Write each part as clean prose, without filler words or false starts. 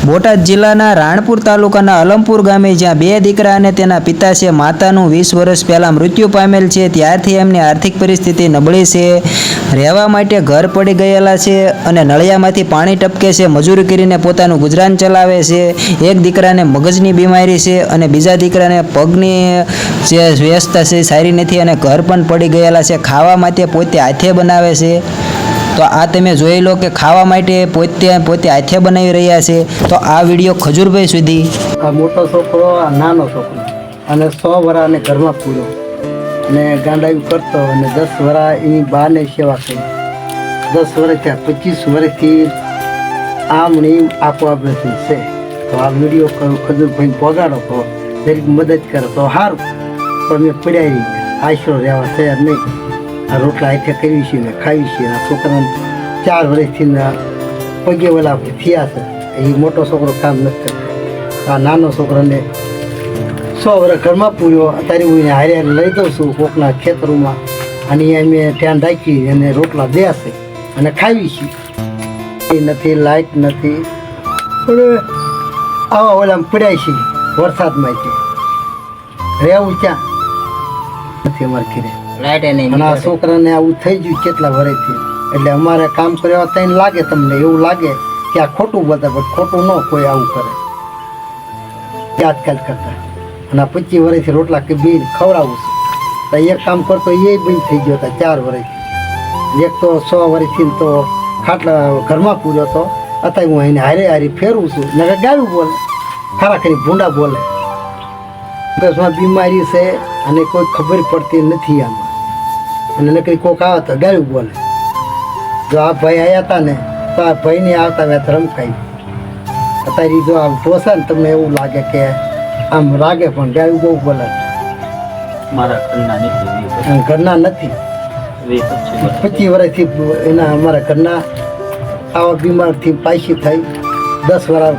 બોટાદ જિલ્લાના રાણપુર તાલુકાના અલમપુર ગામે જ્યાં બે દીકરા અને તેના પિતા છે, માતાનું 20 વર્ષ પહેલાં મૃત્યુ પામેલ છે, ત્યારથી એમની આર્થિક પરિસ્થિતિ નબળી છે, રહેવા માટે ઘર પડી ગયેલા છે અને નળિયામાંથી પાણી ટપકે છે, મજૂરી કરીને પોતાનું ગુજરાન ચલાવે છે। એક દીકરાને મગજની બીમારી છે અને બીજા દીકરાને પગની જે વ્યસ્તતા છે સારી નથી અને ઘર પણ પડી ગયેલા છે। ખાવા માટે પોતે હાથે બનાવે છે। તો આ તમે જોઈ લો કે ખાવા માટે પોતે હાથે બનાવી રહ્યા છે। તો આ વિડીયો ખજૂરભાઈ સુધી આ મોટો છોકરો આ નાનો છોકરો અને 100 વર્ષને ઘરમાં પૂર્યો અને ગાંડાયું કરતો અને 10 વર્ષ એની બાને સેવા કરી। 10 વર્ષ થયા, 25 વર્ષથી આમણી આપો આપે છે। તો આ વિડીયો ખજૂરભાઈને પગાડો તો દરેક મદદ કરે તો સારું, પણ મેં પડ્યા રહી આશરો રહેવા તૈયાર નહીં। આ રોટલા હાથે કરી છે ને ખાવી છે। આ છોકરાને 4 વર્ષથી પગે ઓલા થયા છે, એ મોટો છોકરો કામ નથી કરતો। આ નાનો છોકરાને 100 વર્ષ ઘરમાં પૂર્યો, અત્યારે હું એને હારે લઈ દઉં છું કોકના ખેતરોમાં અને અમે ધ્યાન રાખી અને રોટલા દે છે અને ખાવી છીએ। એ નથી, લાઇટ નથી, પણ આવા ઓલા પડ્યા છે વરસાદમાં છે, રહેવું ક્યાં નથી અમારે ઘરે। અને આ છોકરાને આવું થઈ ગયું કેટલા વર્ષથી, એટલે અમારે કામ કરવા ત્યાં લાગે, તમને એવું લાગે કે આ ખોટું બધા, પણ ખોટું ન કોઈ આવું કરે આજકાલ કરતા। અને આ 25 વર્ષથી રોટલા કે બે ખવડાવું છું, તો એક કામ કરતો એ બંધ થઈ ગયો હતા 4 વર્ષથી। એક તો 100 વર્ષથી તો ખાટલા ઘરમાં પૂર્યો હતો, અત્યારે હું એને હારે હારી ફેરવું છું, નકર ગાયું બોલે, ખરા ખરી ભૂંડા બોલે। બસમાં બીમારી છે અને કોઈ ખબર પડતી નથી આમાં, અને નકરી કોક આવે તો ગાયું બોલે। જો આ ભાઈ આવ્યા હતા ને તો આ ભાઈને આવતા વેત રમકાઈ, અત્યારે જો આમ જોશે ને તમને એવું લાગે કે આમ લાગે, પણ ગાયું બહુ બોલે। મારા ઘરના નથી 25 વર્ષથી એના અમારા ઘરના આવા બીમારથી પાછી થઈ, 10 વર્ષ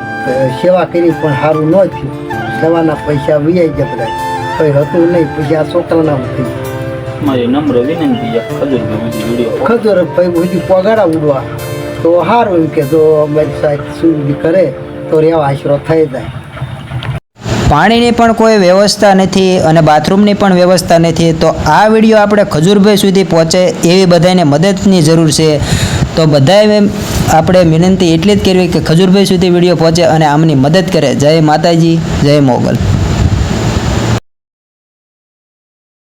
સેવા કરી પણ સારું ન થયું। સેવાના પૈસા વિયાઈ ગયા બધા, કંઈ હતું નહીં। પછી આ છોકરાના થઈ મારી નમ્ર વિનંતી ખજૂરભાઈ બધી પગાડા ઉડવા તો સારું, એમ કે જો અમારી સાહેબ સુવિધી કરે તો રહેવા આશરો થઈ જાય। પાણીની પણ કોઈ વ્યવસ્થા નથી અને બાથરૂમની પણ વ્યવસ્થા નથી। તો આ વિડીયો આપણે ખજૂરભાઈ સુધી પહોંચે એવી બધાને મદદની જરૂર છે। તો બધાએ આપણે વિનંતી એટલી જ કરવી કે ખજૂરભાઈ સુધી વિડીયો પહોંચે અને આમની મદદ કરે। જય માતાજી, જય મોગલ।